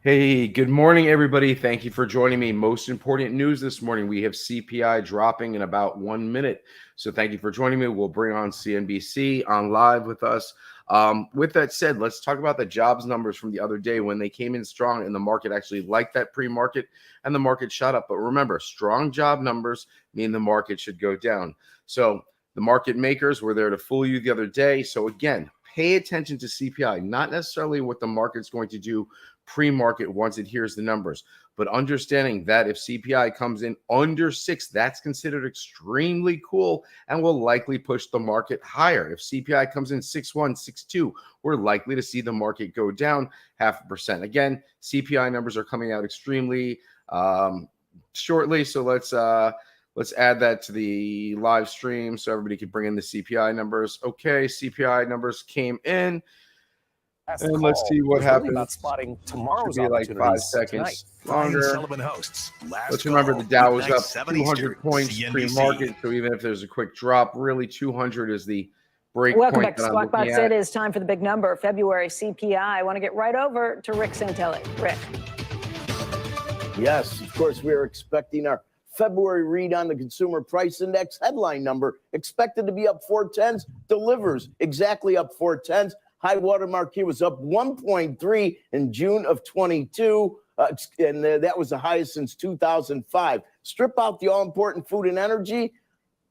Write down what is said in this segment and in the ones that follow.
Hey, good morning, everybody. Thank you for joining me. Most important news this morning, we have CPI dropping in about 1 minute. So thank you for joining me. We'll bring on CNBC on live with us. With that said, let's talk about the jobs numbers from the other day when they came in strong and the market actually liked that pre-market and the market shot up. But remember, strong job numbers mean the market should go down. So the market makers were there to fool you the other day. So again, pay attention to CPI, not necessarily what the market's going to do pre-market once it hears the numbers, but understanding that if CPI comes in under 6, that's considered extremely cool and will likely push the market higher. If CPI comes in 6.1, 6.2, we're likely to see the market go down 0.5%. Again, CPI numbers are coming out extremely shortly, so let's add that to the live stream so everybody can bring in the CPI numbers. Okay, CPI numbers came in. And let's see what happens. Really about spotting tomorrow's should be like 5 seconds longer. Sullivan hosts. Let's remember the Dow was up 200 points pre-market, so even if there's a quick drop, really 200 is the break Welcome point back to Squawk Box. It is time for the big number, February CPI. I want to get right over to Rick Santelli. Rick. Yes, of course, we are expecting our February read on the Consumer Price Index headline number, expected to be up 0.4, delivers exactly up 0.4. High watermark here was up 1.3 in June of 22, and that was the highest since 2005. Strip out the all-important food and energy,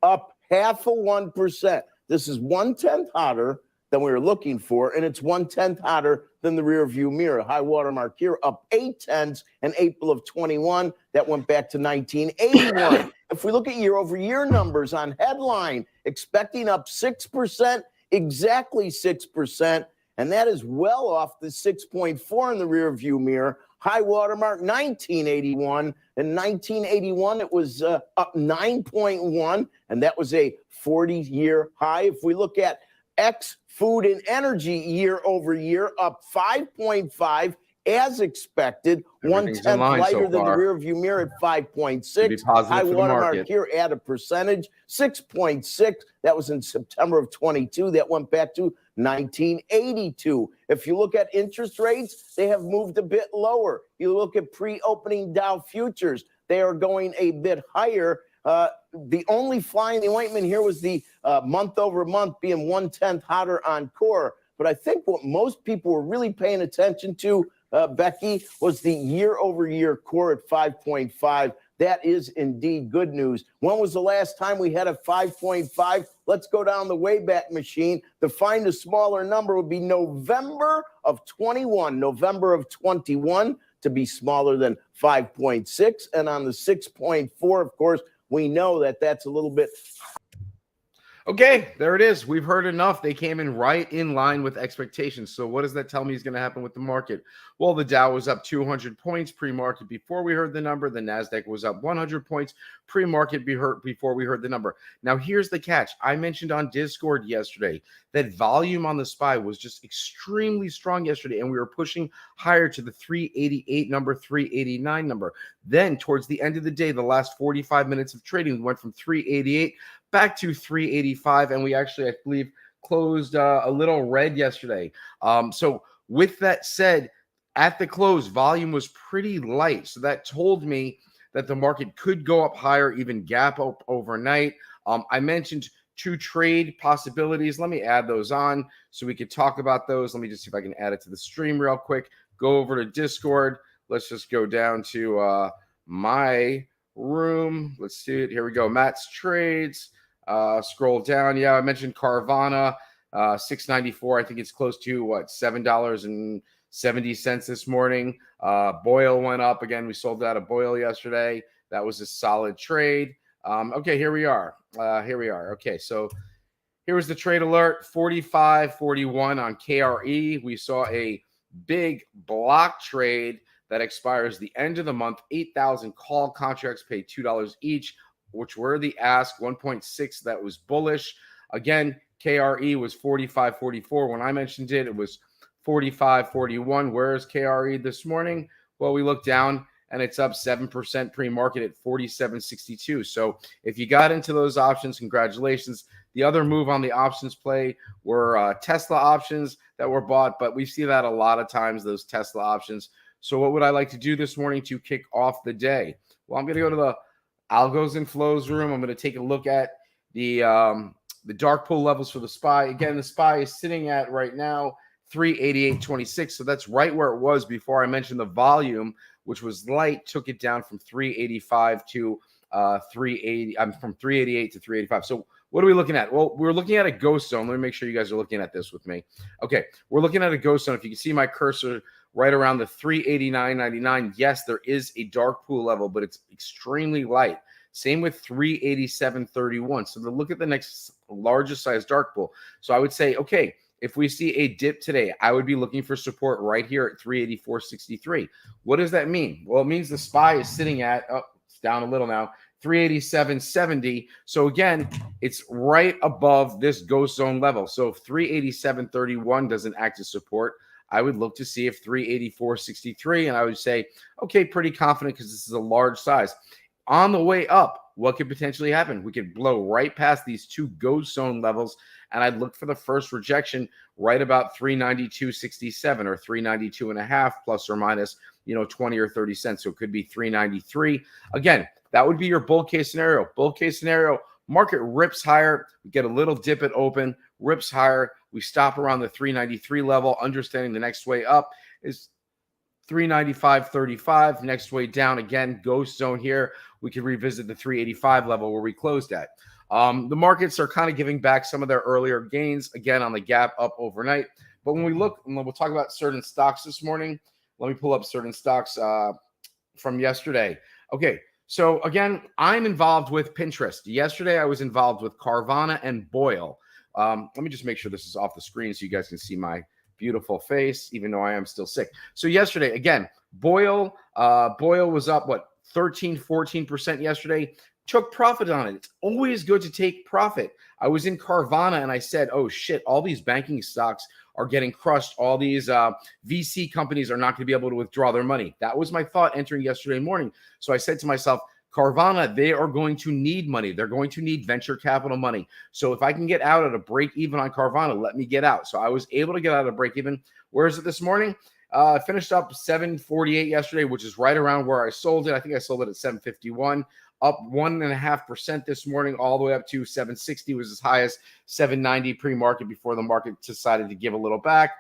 up 0.5%. This is 1/10 hotter than we were looking for, and it's 1/10 hotter than the rear view mirror. High watermark here, up 0.8 in April of 21. That went back to 1981. If we look at year-over-year numbers on headline, expecting up 6%, exactly 6%, and that is well off the 6.4 in the rear view mirror. High watermark 1981. In 1981, it was up 9.1, and that was a 40-year high. If we look at X food and energy year over year, up 5.5 as expected, 1/10 lighter than the rear view mirror at 5.6. High watermark here at a percentage, 6.6. That was in September of 22. That went back to 1982. If you look at interest rates, they have moved a bit lower. You look at pre-opening Dow futures, they are going a bit higher. The only fly in the ointment here was the month over month being 1/10 hotter on core. But I think what most people were really paying attention to, Becky, was the year-over-year core at 5.5. That is indeed good news. When was the last time we had a 5.5? Let's go down the Wayback Machine. To find a smaller number would be November of 21. November of 21 to be smaller than 5.6. And on the 6.4, of course, we know that that's a little bit. Okay, there it is. We've heard enough. They came in right in line with expectations. So what does that tell me is going to happen with the market? Well, the Dow was up 200 points pre-market before we heard the number. The NASDAQ was up 100 points pre-market before we heard the number. Now, here's the catch. I mentioned on Discord yesterday that volume on the SPY was just extremely strong yesterday, and we were pushing higher to the 388 number, 389 number. Then towards the end of the day, the last 45 minutes of trading, we went from 388 back to 385, and we actually, I believe, closed a little red yesterday. So with that said, at the close, volume was pretty light. So that told me that the market could go up higher, even gap up overnight. I mentioned 2 trade possibilities. Let me add those on so we could talk about those. Let me just see if I can add it to the stream real quick. Go over to Discord. Let's just go down to my room. Let's see it. Here we go. Matt's trades. Scroll down. Yeah, I mentioned Carvana, 694. I think it's close to $7.70 this morning. Boyle went up again. We sold out of Boyle yesterday. That was a solid trade. Okay, here we are. Okay, so here was the trade alert. 45.41 on KRE. We saw a big block trade that expires the end of the month. 8,000 call contracts paid $2 each, which were the ask. 1.6 that was bullish. Again, KRE was 45.44. When I mentioned it, it was 45.41. Where is KRE this morning? Well, we look down and it's up 7% pre-market at 47.62. So if you got into those options, congratulations. The other move on the options play were Tesla options that were bought, but we see that a lot of times, those Tesla options So what would I like to do this morning to kick off the day? Well, I'm going to go to the algos and flows room. I'm going to take a look at the dark pool levels for the SPY. Again, the SPY is sitting at right now 388.26. So that's right where it was before I mentioned the volume, which was light, took it down from 385 to 380. I'm from 388 to 385. So what are we looking at? Well, we're looking at a ghost zone. Let me make sure you guys are looking at this with me. Okay, we're looking at a ghost zone. If you can see my cursor right around the 389.99, yes, there is a dark pool level, but it's extremely light. Same with 387.31. So to look at the next largest size dark pool. So I would say, okay, if we see a dip today, I would be looking for support right here at 384.63. What does that mean? Well, it means the SPY is sitting at, oh, it's down a little now, 387.70. So again, it's right above this ghost zone level. So if 387.31 doesn't act as support, I would look to see if 384.63, and I would say, okay, pretty confident because this is a large size. On the way up, what could potentially happen? We could blow right past these two ghost zone levels, and I'd look for the first rejection right about 392.67 or 392.5 plus or minus, 20 or 30 cents. So it could be 393. Again, that would be your bull case scenario. Bull case scenario, market rips higher, we get a little dip at open, rips higher, we stop around the 393 level, understanding the next way up is 395.35. Next way down, again, ghost zone here. We could revisit the 385 level where we closed at. The markets are kind of giving back some of their earlier gains, again, on the gap up overnight. But when we look, and we'll talk about certain stocks this morning. Let me pull up certain stocks from yesterday. Okay, so again, I'm involved with Pinterest. Yesterday, I was involved with Carvana and Boyle. Let me just make sure this is off the screen so you guys can see my beautiful face, even though I am still sick. So yesterday, again, Boyle was up, 13, 14% yesterday. Took profit on it. It's always good to take profit. I was in Carvana and I said, oh shit, all these banking stocks are getting crushed. All these VC companies are not going to be able to withdraw their money. That was my thought entering yesterday morning. So I said to myself, Carvana, they are going to need money. They're going to need venture capital money. So if I can get out at a break even on Carvana, let me get out. So I was able to get out at a break even. Where is it this morning? I finished up 748 yesterday, which is right around where I sold it. I think I sold it at 751, up 1.5% this morning, all the way up to 760, was as high as 790 pre-market before the market decided to give a little back.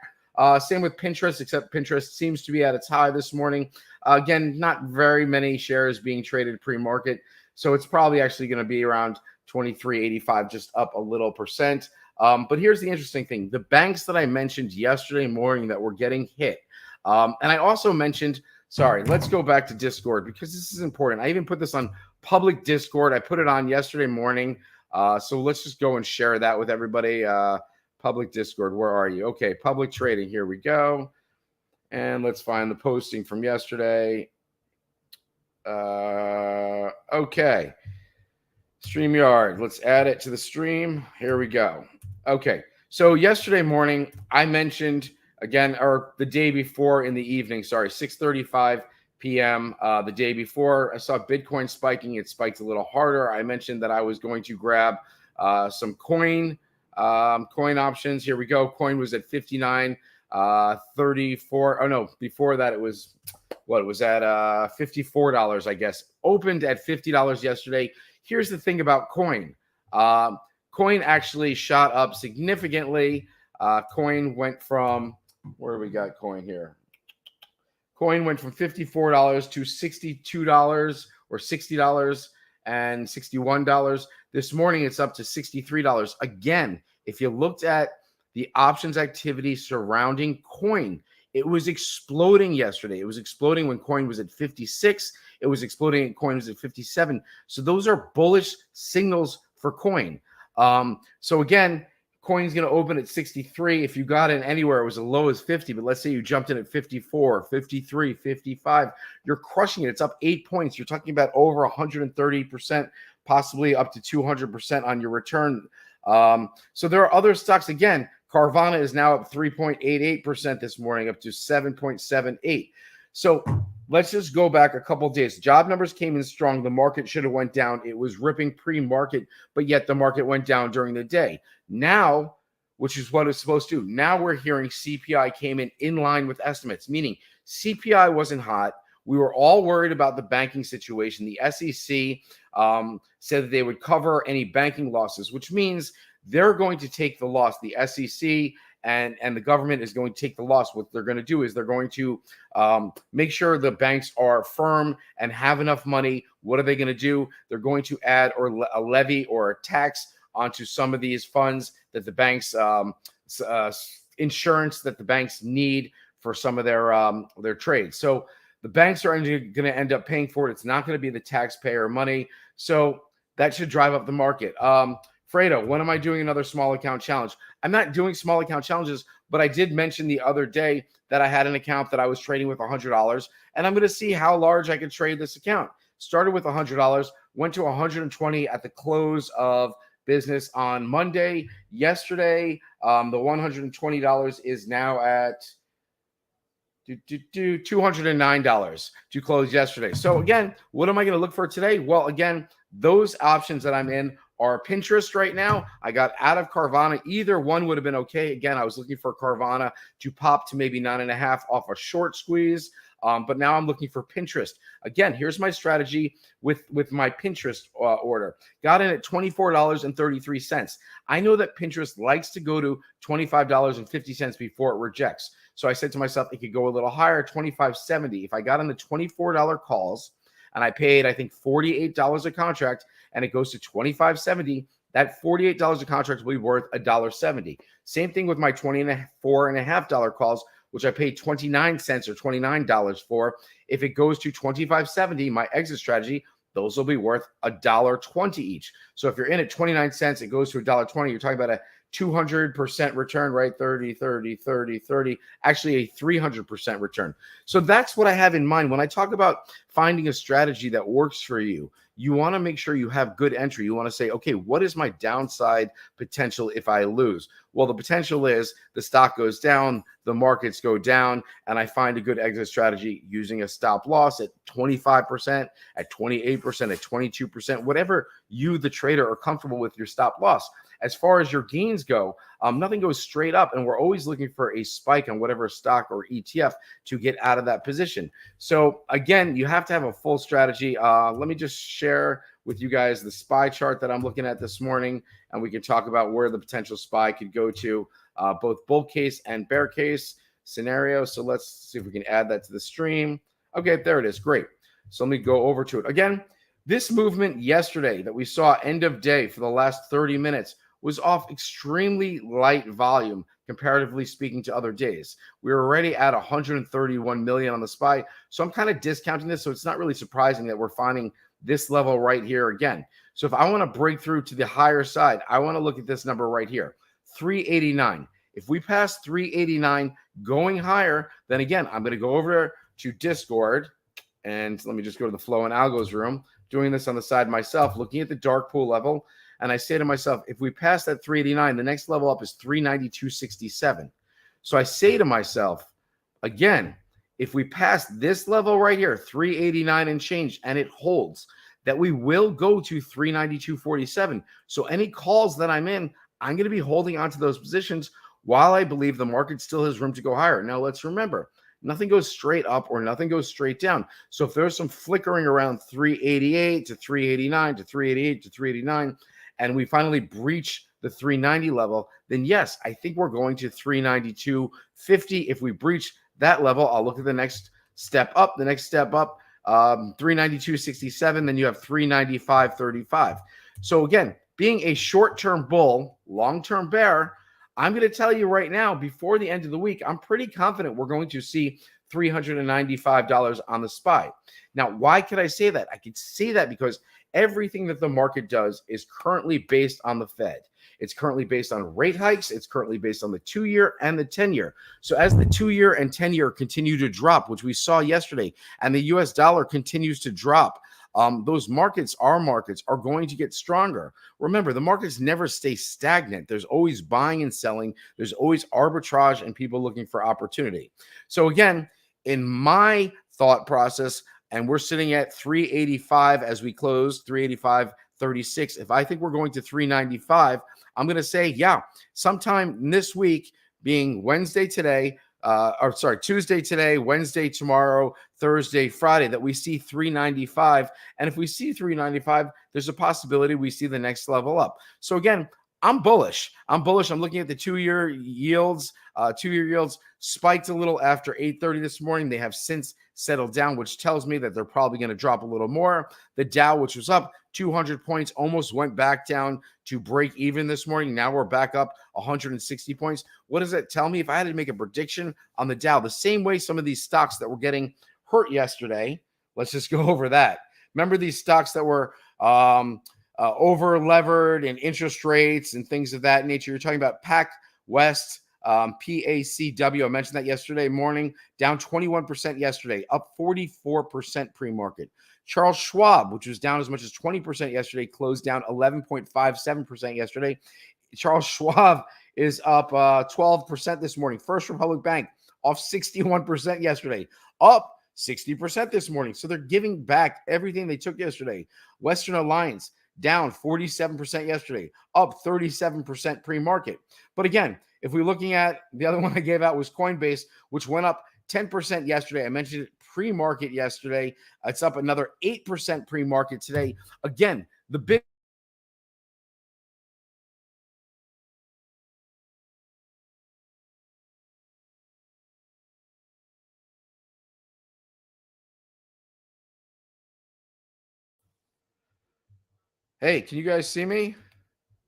Same with Pinterest, except Pinterest seems to be at its high this morning. Again, not very many shares being traded pre-market, so it's probably actually going to be around 23.85, just up a little percent. But here's the interesting thing. The banks that I mentioned yesterday morning that were getting hit, and I also mentioned, sorry, let's go back to Discord because this is important. I even put this on public Discord. I put it on yesterday morning. So let's just go and share that with everybody. Public Discord, where are you? Okay, public trading, here we go. And let's find the posting from yesterday. Okay. StreamYard, let's add it to the stream. Here we go. Okay, so yesterday morning, I mentioned, again, or the day before in the evening, 6:35 p.m. The day before, I saw Bitcoin spiking. It spiked a little harder. I mentioned that I was going to grab some coin options. Here we go. Coin was at 59.34. Oh no, before that it was it was at $54, I guess. Opened at $50 yesterday. Here's the thing about coin. Coin actually shot up significantly. Coin went from, where do we got coin here? Coin went from $54 to $62 or $60 and $61. This morning, it's up to $63. Again, if you looked at the options activity surrounding coin, it was exploding yesterday. It was exploding when coin was at 56. It was exploding when coin was at 57. So those are bullish signals for coin. So again, coin's going to open at 63. If you got in anywhere, it was as low as 50, but let's say you jumped in at 54, 53, 55, you're crushing it. It's up 8 points. You're talking about over 130%, possibly up to 200% on your return. So there are other stocks. Again, Carvana is now up 3.88% this morning, up to 7.78. So let's just go back a couple of days. Job numbers came in strong. The market should have went down. It was ripping pre-market, but yet the market went down during the day. Now, which is what it's supposed to do. Now we're hearing CPI came in line with estimates, meaning CPI wasn't hot. We were all worried about the banking situation. The SEC said that they would cover any banking losses, which means they're going to take the loss. The SEC and the government is going to take the loss. What they're going to do is they're going to make sure the banks are firm and have enough money. What are they going to do? They're going to add a levy or a tax onto some of these funds that the banks, insurance that the banks need for some of their trades. So the banks are going to end up paying for it. It's not going to be the taxpayer money. So that should drive up the market. Fredo, when am I doing another small account challenge? I'm not doing small account challenges, but I did mention the other day that I had an account that I was trading with $100, and I'm going to see how large I could trade this account. Started with $100, went to 120 at the close of business on Monday. Yesterday, the $120 is now at $209 to close yesterday. So again, what am I going to look for today? Well, again, those options that I'm in are Pinterest right now. I got out of Carvana. Either one would have been okay. Again, I was looking for Carvana to pop to maybe 9.5 off a short squeeze. But now I'm looking for Pinterest. Again, here's my strategy with my Pinterest order. Got in at $24.33. I know that Pinterest likes to go to $25.50 before it rejects. So I said to myself, it could go a little higher, $25.70. If I got on the $24 calls and I paid, I think, $48 a contract, and it goes to $25.70, that $48 a contract will be worth $1.70. Same thing with my $24.50 calls, which I paid 29 cents or $29 for. If it goes to $25.70, my exit strategy, those will be worth $1.20 each. So if you're in at 29 cents, it goes to $1.20. You're talking about a 200% return, right? 30, 30, 30, 30, actually a 300% return. So that's what I have in mind. When I talk about finding a strategy that works for you, you want to make sure you have good entry. You want to say, okay, what is my downside potential if I lose? Well, the potential is the stock goes down, the markets go down, and I find a good exit strategy using a stop loss at 25%, at 28%, at 22%, whatever you, the trader, are comfortable with your stop loss. As far as your gains go, nothing goes straight up, and we're always looking for a spike on whatever stock or ETF to get out of that position. So again, you have to have a full strategy. Let me just share with you guys the SPY chart that I'm looking at this morning, and we can talk about where the potential SPY could go to, both bull case and bear case scenario. So let's see if we can add that to the stream. Okay, there it is. Great. So let me go over to it. Again, this movement yesterday that we saw end of day for the last 30 minutes was off extremely light volume, comparatively speaking to other days. We were already at 131 million on the SPY. So I'm kind of discounting this. So it's not really surprising that we're finding this level right here again. So if I want to break through to the higher side, I want to look at this number right here, 389. If we pass 389 going higher, then again, I'm going to go over to Discord, and let me just go to the Flow and Algos room, doing this on the side myself, looking at the dark pool level. And I say to myself, if we pass that 389, the next level up is 392.67. So I say to myself, again, if we pass this level right here, 389 and change, and it holds, that we will go to 392.47. So any calls that I'm in, I'm going to be holding on to those positions while I believe the market still has room to go higher. Now, let's remember, nothing goes straight up or nothing goes straight down. So if there's some flickering around 388 to 389 to 388 to 389, and we finally breach the 390 level, then yes, I think we're going to 392.50. If we breach that level, I'll look at the next step up. The next step up, 392.67. Then you have 395.35. So again, being a short-term bull, long-term bear, I'm going to tell you right now, before the end of the week, I'm pretty confident we're going to see $395 on the SPY. Now, why could I say that? I could say that because everything that the market does is currently based on the Fed. It's currently based on rate hikes. It's currently based on the 2-year and the 10-year. So as the 2-year and 10-year continue to drop, which we saw yesterday, and the US dollar continues to drop, those markets, our markets, are going to get stronger. Remember, the markets never stay stagnant. There's always buying and selling. There's always arbitrage and people looking for opportunity. So again, in my thought process, and we're sitting at 385 as we close, 385.35 36. If I think we're going to 395, I'm going to say, yeah, sometime this week, being Wednesday today, Tuesday today, Wednesday tomorrow, Thursday, Friday, that we see 395. And if we see 395, there's a possibility we see the next level up. So again, I'm bullish. I'm looking at the 2-year yields. 2-year yields spiked a little after 8:30 this morning. They have since settled down, which tells me that they're probably going to drop a little more. The Dow, which was up 200 points, almost went back down to break even this morning. Now we're back up 160 points. What does that tell me? If I had to make a prediction on the Dow, the same way some of these stocks that were getting hurt yesterday, let's just go over that. Remember these stocks that were over levered and interest rates and things of that nature? You're talking about PAC West, PACW. I mentioned that yesterday morning, down 21% yesterday, up 44% pre-market. Charles Schwab, which was down as much as 20% yesterday, closed down 11.57% yesterday. Charles Schwab is up 12% this morning. First Republic Bank off 61% yesterday, up 60% this morning. So they're giving back everything they took yesterday. Western Alliance down 47% yesterday, up 37% pre-market. But again, if we're looking at the other one I gave out was Coinbase, which went up 10% yesterday. I mentioned it pre-market yesterday. It's up another 8% pre-market today. Again, the big Hey, can you guys see me?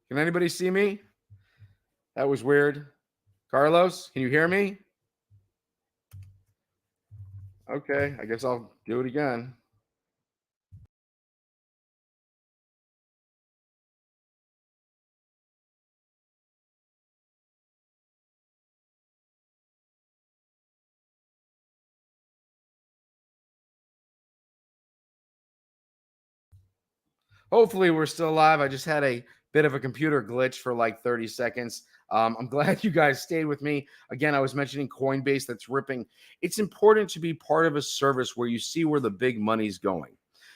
Can anybody see me? That was weird. Carlos, can you hear me? Okay, I guess I'll do it again. Hopefully we're still alive. I just had a bit of a computer glitch for like 30 seconds. I'm glad you guys stayed with me. Again, I was mentioning Coinbase that's ripping. It's important to be part of a service where you see where the big money's going.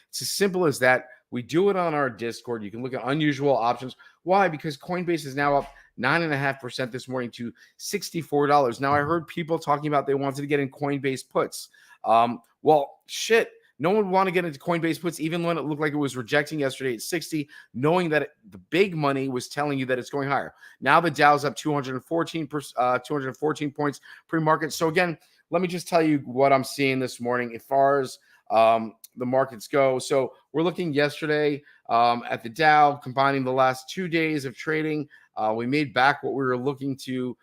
It's as simple as that. We do it on our Discord. You can look at unusual options. Why? Because Coinbase is now up 9.5% this morning to $64. Now, I heard people talking about they wanted to get in Coinbase puts. Well, shit. No one would want to get into Coinbase puts, even when it looked like it was rejecting yesterday at 60, knowing that the big money was telling you that it's going higher. Now the Dow's up 214 points pre-market. So again, let me just tell you what I'm seeing this morning as far as the markets go. So we're looking yesterday at the Dow, combining the last 2 days of trading. We made back what we were looking to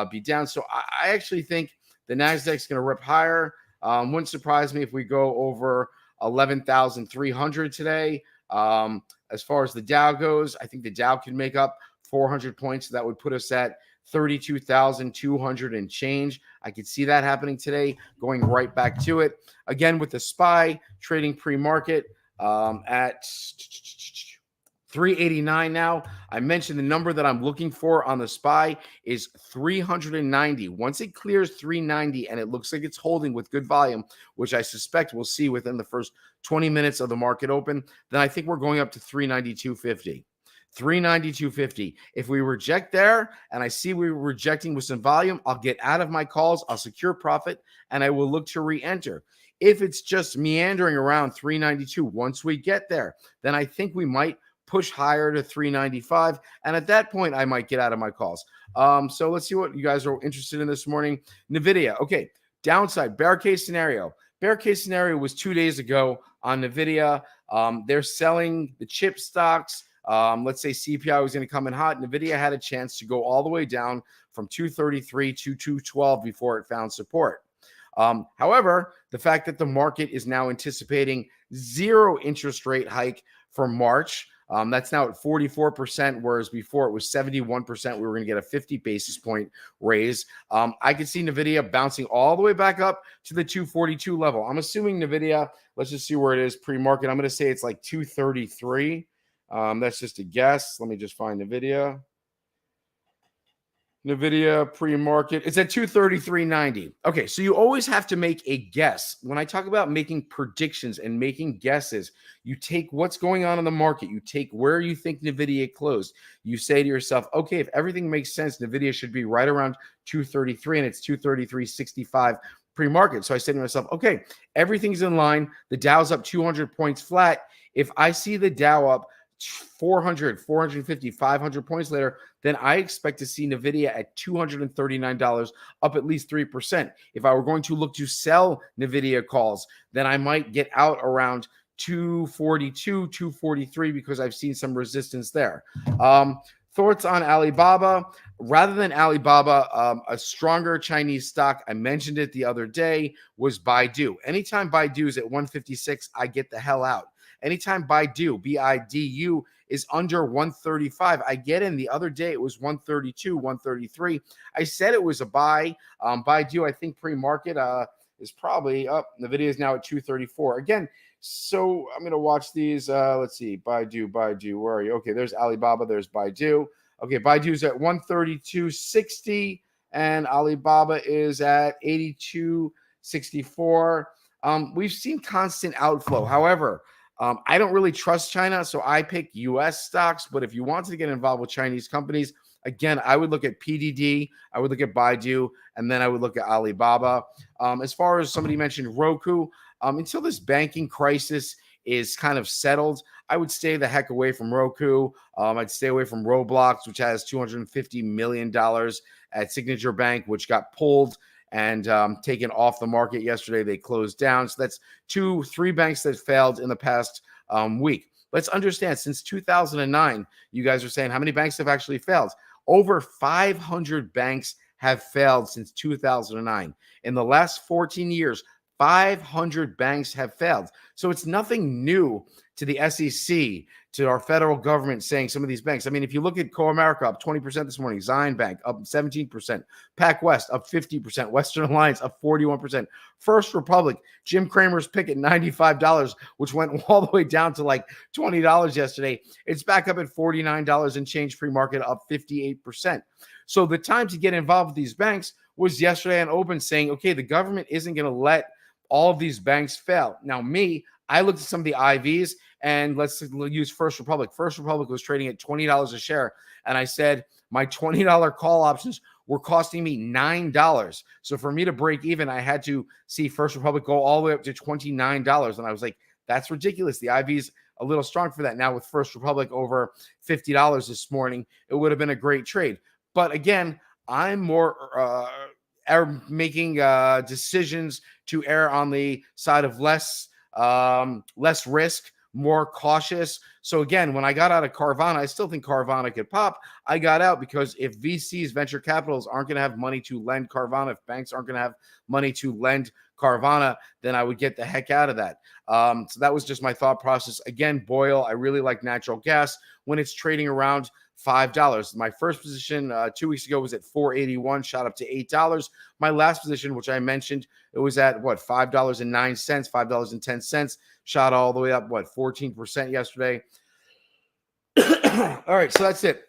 be down. So I actually think the Nasdaq's going to rip higher. Wouldn't surprise me if we go over 11,300 today. As far as the Dow goes, I think the Dow can make up 400 points. So that would put us at 32,200 and change. I could see that happening today, going right back to it. Again, with the SPY trading pre-market at 389 now. I mentioned the number that I'm looking for on the SPY is 390. Once it clears 390 and it looks like it's holding with good volume, which I suspect we'll see within the first 20 minutes of the market open, then I think we're going up to 392.50. 392.50. If we reject there and I see we're rejecting with some volume, I'll get out of my calls, I'll secure profit, and I will look to re-enter. If it's just meandering around 392, once we get there, then I think we might push higher to 395. And at that point, I might get out of my calls. So let's see what you guys are interested in this morning. NVIDIA. Okay. Downside, bear case scenario. Bear case scenario was 2 days ago on NVIDIA. They're selling the chip stocks. Let's say CPI was going to come in hot. NVIDIA had a chance to go all the way down from 233 to 212 before it found support. However, the fact that the market is now anticipating 0 interest rate hike for March, that's now at 44%, whereas before it was 71%. We were going to get a 50 basis point raise. I could see NVIDIA bouncing all the way back up to the 242 level. I'm assuming NVIDIA, let's just see where it is pre-market. I'm going to say it's like 233. That's just a guess. Let me just find NVIDIA. NVIDIA pre-market, it's at 233.90. Okay, so you always have to make a guess. When I talk about making predictions and making guesses, you take what's going on in the market. You take where you think NVIDIA closed. You say to yourself, okay, if everything makes sense, NVIDIA should be right around 233, and it's 233.65 pre-market. So I say to myself, okay, everything's in line. The Dow's up 200 points flat. If I see the Dow up 400, 450, 500 points later, then I expect to see NVIDIA at $239, up at least 3%. If I were going to look to sell NVIDIA calls, then I might get out around 242, 243, because I've seen some resistance there. Thoughts on Alibaba? Rather than Alibaba, a stronger Chinese stock, I mentioned it the other day, was Baidu. Anytime Baidu is at 156, I get the hell out. Anytime Baidu, B-I-D-U, is under 135, I get in. The other day, it was 132, 133. I said it was a buy. Baidu, I think pre-market is probably up. NVIDIA is now at 234. Again, so I'm going to watch these. Let's see. Baidu, where are you? Okay, there's Alibaba. There's Baidu. Okay, Baidu's at 132.60, and Alibaba is at 82.64. We've seen constant outflow. However, I don't really trust China, so I pick U.S. stocks. But if you wanted to get involved with Chinese companies, again, I would look at PDD, I would look at Baidu, and then I would look at Alibaba. As far as somebody mentioned Roku, until this banking crisis is kind of settled, I would stay the heck away from Roku. I'd stay away from Roblox, which has $250 million at Signature Bank, which got pulled and taken off the market yesterday. They closed down. So that's 3 banks that failed in the past week. Let's understand, since 2009, you guys are saying how many banks have actually failed? Over 500 banks have failed since 2009. In the last 14 years, 500 banks have failed. So it's nothing new to the SEC, to our federal government saying some of these banks. I mean, if you look at Co-America up 20% this morning, Zion Bank up 17%, PacWest up 50%, Western Alliance up 41%, First Republic, Jim Cramer's pick at $95, which went all the way down to like $20 yesterday. It's back up at $49 and change, pre-market up 58%. So the time to get involved with these banks was yesterday on open, saying, okay, the government isn't going to let all of these banks fail. Now, I looked at some of the IVs, and let's use First Republic. First Republic was trading at $20 a share, and I said my $20 call options were costing me $9. So for me to break even, I had to see First Republic go all the way up to $29, and I was like, that's ridiculous. The IV's a little strong for that. Now with First Republic over $50 this morning, it would have been a great trade. But again, I'm more making decisions to err on the side of less risk, more cautious. So again, when I got out of Carvana, I still think Carvana could pop. I got out because if VCs, venture capitals, aren't going to have money to lend Carvana, if banks aren't going to have money to lend Carvana, then I would get the heck out of that. So that was just my thought process. Again, Boyle, I really like natural gas when it's trading around $5. My first position 2 weeks ago was at $4.81, shot up to $8. My last position, which I mentioned, it was at $5.09, $5.10, shot all the way up 14% yesterday. All right, so that's it.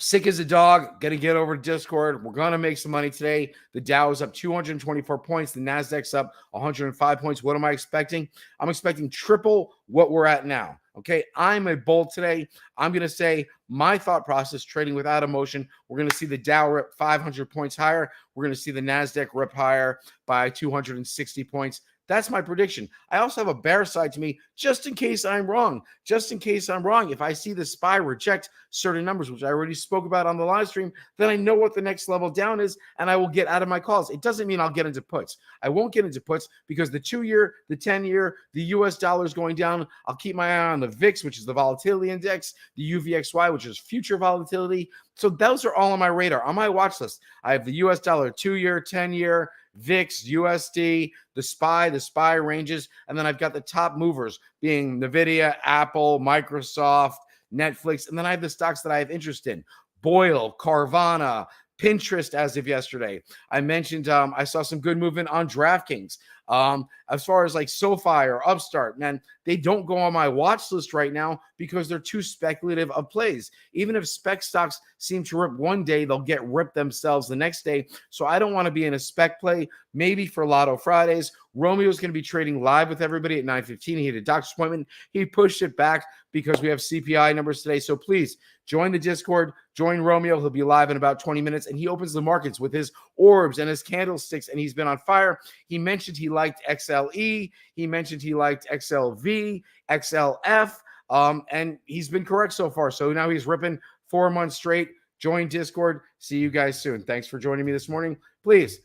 Sick as a dog. Gonna get over to Discord. We're gonna make some money today. The Dow is up 224 points. The Nasdaq's up 105 points. What am I expecting? I'm expecting triple what we're at now. Okay, I'm a bull today. I'm gonna say my thought process, trading without emotion. We're gonna see the Dow rip 500 points higher. We're gonna see the Nasdaq rip higher by 260 points. That's my prediction. I also have a bear side to me, just in case I'm wrong. Just in case I'm wrong. If I see the SPY reject certain numbers, which I already spoke about on the live stream, then I know what the next level down is, and I will get out of my calls. It doesn't mean I'll get into puts. I won't get into puts because the 2-year, the 10-year, the US dollar is going down. I'll keep my eye on the VIX, which is the volatility index, the UVXY, which is future volatility. So those are all on my radar, on my watch list. I have the US dollar 2-year, 10-year, VIX, USD, the SPY ranges, and then I've got the top movers being NVIDIA, Apple, Microsoft, Netflix, and then I have the stocks that I have interest in. Boyle, Carvana, Pinterest as of yesterday. I mentioned I saw some good movement on DraftKings. As far as like SoFi or Upstart, man, they don't go on my watch list right now because they're too speculative of plays. Even if spec stocks seem to rip one day, they'll get ripped themselves the next day. So I don't want to be in a spec play. Maybe for Lotto Fridays, Romeo's going to be trading live with everybody at 9:15. He had a doctor's appointment. He pushed it back because we have CPI numbers today. So please join the Discord, join Romeo. He'll be live in about 20 minutes, and he opens the markets with his orbs and his candlesticks, and he's been on fire. He mentioned he liked XLE. He mentioned he liked XLV, XLF, and he's been correct so far. So now he's ripping 4 months straight. Join Discord. See you guys soon. Thanks for joining me this morning. Please